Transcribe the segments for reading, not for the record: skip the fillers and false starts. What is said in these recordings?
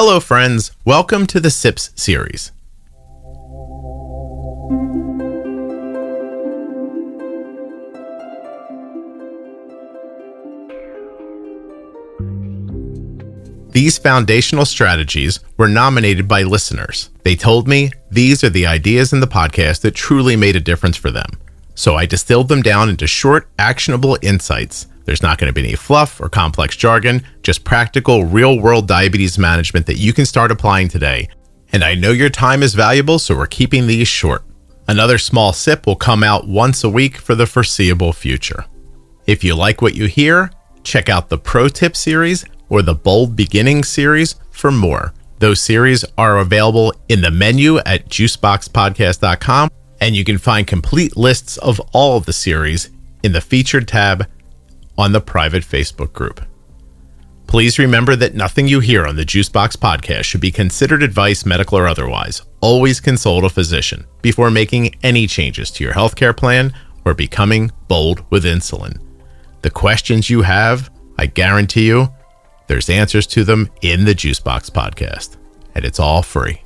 Hello, friends. Welcome to the SIPS series. These foundational strategies were nominated by listeners. They told me these are the ideas in the podcast that truly made a difference for them. So I distilled them down into short, actionable insights. There's not going to be any fluff or complex jargon, just practical, real-world diabetes management that you can start applying today. And I know your time is valuable, so we're keeping these short. Another small sip will come out once a week for the foreseeable future. If you like what you hear, check out the Pro Tip series or the Bold Beginnings series for more. Those series are available in the menu at juiceboxpodcast.com, and you can find complete lists of all of the series in the featured tab on the private Facebook group. Please remember that nothing you hear on the Juicebox Podcast should be considered advice, medical or otherwise. Always consult a physician before making any changes to your healthcare plan or becoming bold with insulin. The questions you have, I guarantee you, there's answers to them in the Juicebox Podcast, and it's all free.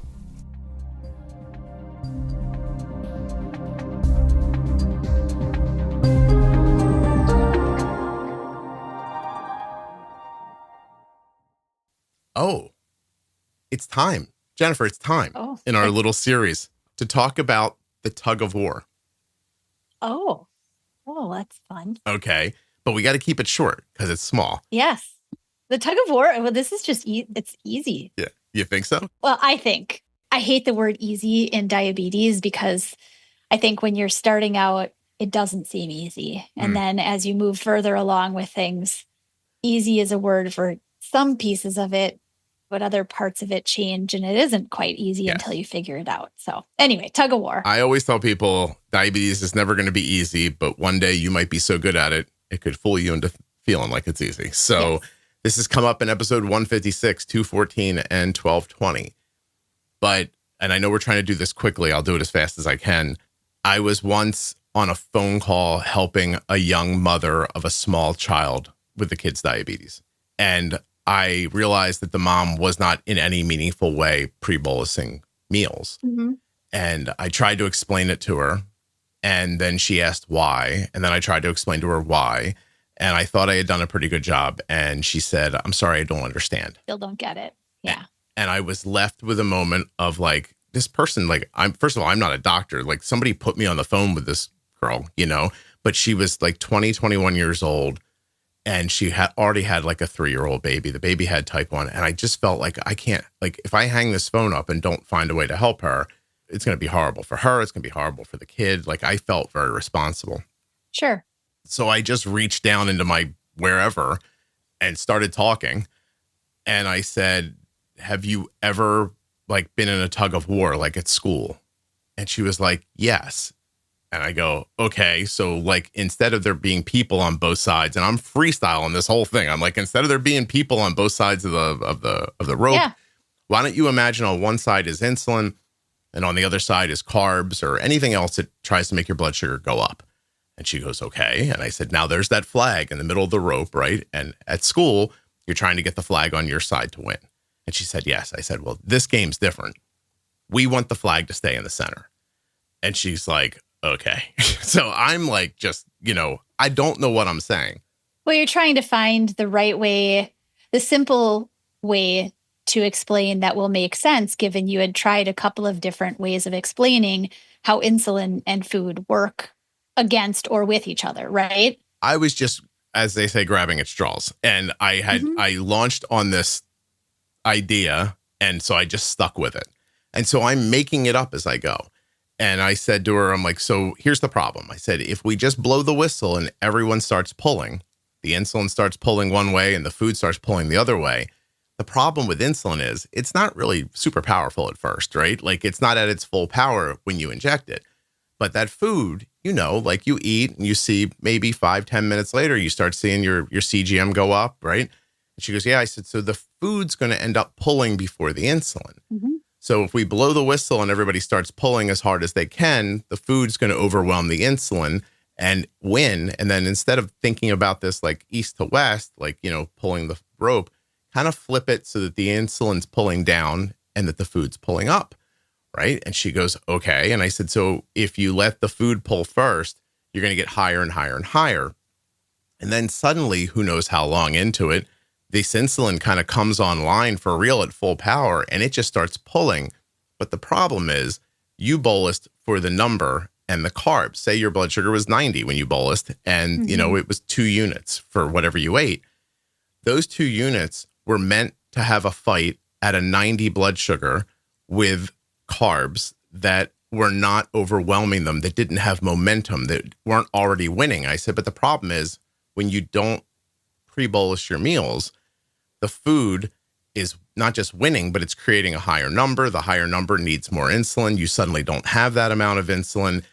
Oh, it's time. Jennifer, it's time in our little series to talk about the tug of war. Oh, that's fun. Okay, but we got to keep it short because it's small. Yes. The tug of war, well, this is just, it's easy. Yeah, you think so? Well, I hate the word easy in diabetes because I think when you're starting out, it doesn't seem easy. And then as you move further along with things, easy is a word for some pieces of it, but other parts of it change and it isn't quite easy until you figure it out. So anyway, tug of war. I always tell people diabetes is never going to be easy, but one day you might be so good at it, it could fool you into feeling like it's easy. So this has come up in episode 156, 214, and 1220. And I know we're trying to do this quickly. I'll do it as fast as I can. I was once on a phone call helping a young mother of a small child with the kid's diabetes. And I realized that the mom was not in any meaningful way pre-bolusing meals. Mm-hmm. And I tried to explain it to her. And then she asked why. And then I tried to explain to her why. And I thought I had done a pretty good job. And she said, "I'm sorry, I don't understand." Still don't get it. Yeah. And I was left with a moment of like, this person, like, first of all, I'm not a doctor. Like, somebody put me on the phone with this girl, but she was like 20, 21 years old. And she had already had like a 3-year-old baby. The baby had type 1. And I just felt like I can't, like, if I hang this phone up and don't find a way to help her, it's going to be horrible for her. It's going to be horrible for the kid. Like, I felt very responsible. Sure. So I just reached down into my wherever and started talking. And I said, "Have you ever like been in a tug of war, like at school?" And she was like, "Yes." And I go, "Okay, so like instead of there being people on both sides," and I'm freestyling this whole thing. I'm like, instead of there being people on both sides of the rope, why don't you imagine on one side is insulin and on the other side is carbs or anything else that tries to make your blood sugar go up? And she goes, "Okay." And I said, "Now there's that flag in the middle of the rope, right? And at school, you're trying to get the flag on your side to win." And she said, "Yes." I said, "Well, this game's different. We want the flag to stay in the center." And she's like, "Okay." So I'm like, just, I don't know what I'm saying. Well, you're trying to find the right way, the simple way to explain that will make sense, given you had tried a couple of different ways of explaining how insulin and food work against or with each other, right? I was just, as they say, grabbing at straws. And I launched on this idea. And so I just stuck with it. And so I'm making it up as I go. And I said to her, I'm like, "So here's the problem." I said, "If we just blow the whistle and everyone starts pulling, the insulin starts pulling one way and the food starts pulling the other way. The problem with insulin is it's not really super powerful at first, right? Like, it's not at its full power when you inject it. But that food, like you eat and you see maybe 5-10 minutes later, you start seeing your CGM go up, right?" And she goes, "Yeah." I said, "So the food's going to end up pulling before the insulin. Mm-hmm. So if we blow the whistle and everybody starts pulling as hard as they can, the food's going to overwhelm the insulin and win. And then instead of thinking about this like east to west, like, pulling the rope, kind of flip it so that the insulin's pulling down and that the food's pulling up, right? And she goes, okay. And I said, so if you let the food pull first, you're going to get higher and higher and higher. And then suddenly, who knows how long into it, this insulin kind of comes online for real at full power, and it just starts pulling. But the problem is you bolused for the number and the carbs. Say your blood sugar was 90 when you bolused, and it was 2 units for whatever you ate. Those 2 units were meant to have a fight at a 90 blood sugar with carbs that were not overwhelming them, that didn't have momentum, that weren't already winning. I said, but the problem is when you don't pre-bolus your meals, the food is not just winning, but it's creating a higher number. The higher number needs more insulin. You suddenly don't have that amount of insulin.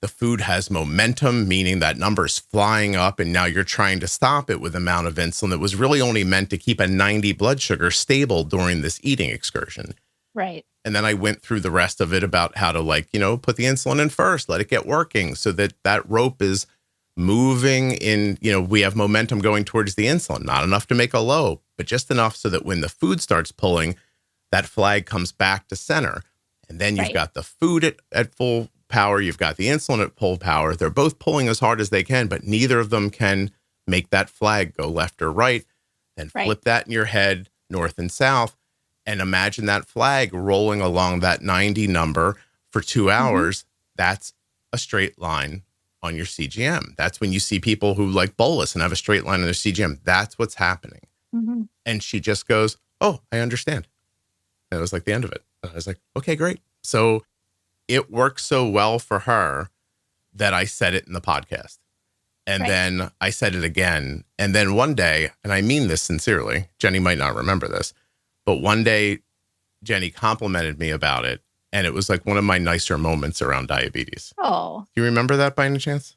The food has momentum, meaning that number is flying up, and now you're trying to stop it with the amount of insulin that was really only meant to keep a 90 blood sugar stable during this eating excursion. Right. And then I went through the rest of it about how to put the insulin in first, let it get working so that that rope is moving in, we have momentum going towards the insulin, not enough to make a low, but just enough so that when the food starts pulling, that flag comes back to center. And then you've got the food at full power. You've got the insulin at full power. They're both pulling as hard as they can, but neither of them can make that flag go left or right. Then flip that in your head, north and south, and imagine that flag rolling along that 90 number for 2 hours. That's a straight line on your CGM. That's when you see people who bolus and have a straight line on their CGM. That's what's happening. And she just goes, oh, I understand. And it was the end of it. And I was like, okay, great. So it worked so well for her that I said it in the podcast. And then I said it again. And then one day, and I mean this sincerely, Jenny might not remember this, but one day Jenny complimented me about it. And it was one of my nicer moments around diabetes. Oh. Do you remember that by any chance?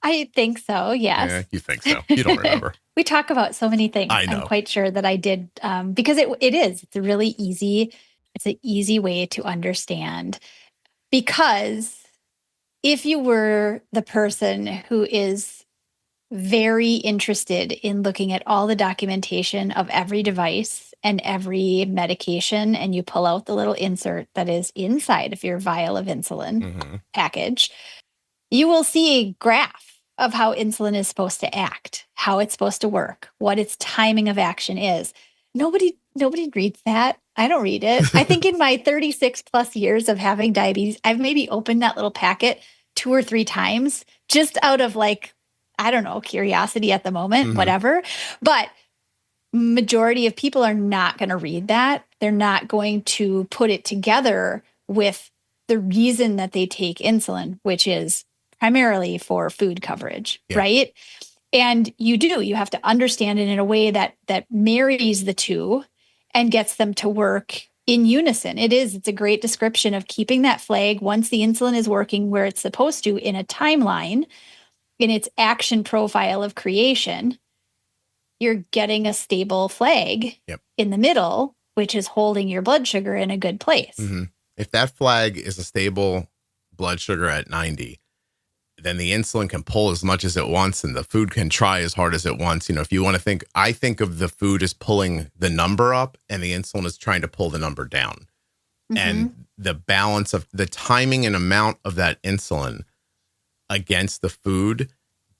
I think so, yes. Yeah, you think so. You don't remember. We talk about so many things. I know. I'm quite sure that I did because it is. It's a really easy, it's an easy way to understand. Because if you were the person who is very interested in looking at all the documentation of every device and every medication, and you pull out the little insert that is inside of your vial of insulin package, you will see a graph of how insulin is supposed to act, how it's supposed to work, what its timing of action is. Nobody reads that. I don't read it. I think in my 36 plus years of having diabetes, I've maybe opened that little packet 2 or 3 times just out of I don't know, curiosity at the moment, whatever. But majority of people are not going to read that. They're not going to put it together with the reason that they take insulin, which is primarily for food coverage, right? And you have to understand it in a way that marries the two and gets them to work in unison. It's a great description of keeping that flag once the insulin is working where it's supposed to in a timeline, in its action profile of creation. You're getting a stable flag in the middle, which is holding your blood sugar in a good place. If that flag is a stable blood sugar at 90, then the insulin can pull as much as it wants and the food can try as hard as it wants. If you want to think, I think of the food as pulling the number up and the insulin is trying to pull the number down. And the balance of the timing and amount of that insulin against the food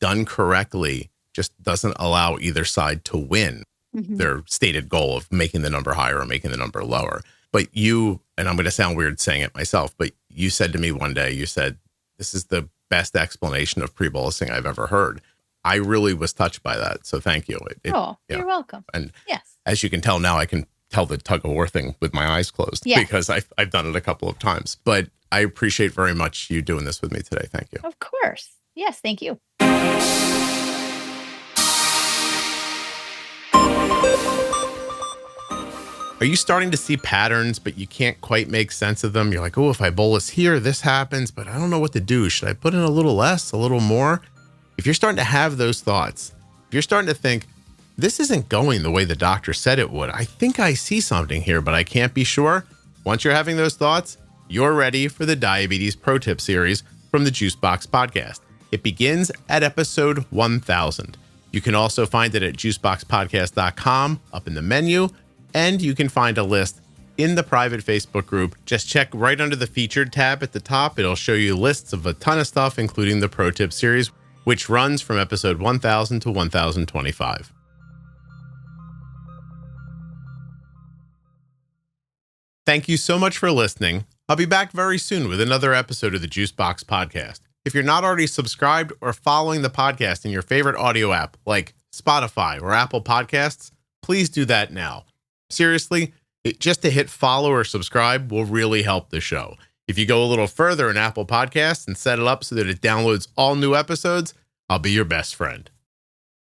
done correctly just doesn't allow either side to win their stated goal of making the number higher or making the number lower. But you, and I'm going to sound weird saying it myself, but you said to me one day, you said, this is the best explanation of pre-bolusing I've ever heard. I really was touched by that. So thank you. You're welcome. And as you can tell now, I can tell the tug of war thing with my eyes closed because I've done it a couple of times. But I appreciate very much you doing this with me today. Thank you. Of course. Yes, thank you. Are you starting to see patterns, but you can't quite make sense of them? You're like, oh, if I bolus here, this happens, but I don't know what to do. Should I put in a little less, a little more? If you're starting to have those thoughts, if you're starting to think, this isn't going the way the doctor said it would, I think I see something here, but I can't be sure. Once you're having those thoughts, you're ready for the Diabetes Pro Tip series from the Juicebox Podcast. It begins at episode 1000. You can also find it at juiceboxpodcast.com up in the menu, and you can find a list in the private Facebook group. Just check right under the featured tab at the top. It'll show you lists of a ton of stuff, including the Pro Tip series, which runs from episode 1000 to 1025. Thank you so much for listening. I'll be back very soon with another episode of the Juicebox Podcast. If you're not already subscribed or following the podcast in your favorite audio app like Spotify or Apple Podcasts, please do that now. Seriously, just to hit follow or subscribe will really help the show. If you go a little further in Apple Podcasts and set it up so that it downloads all new episodes, I'll be your best friend.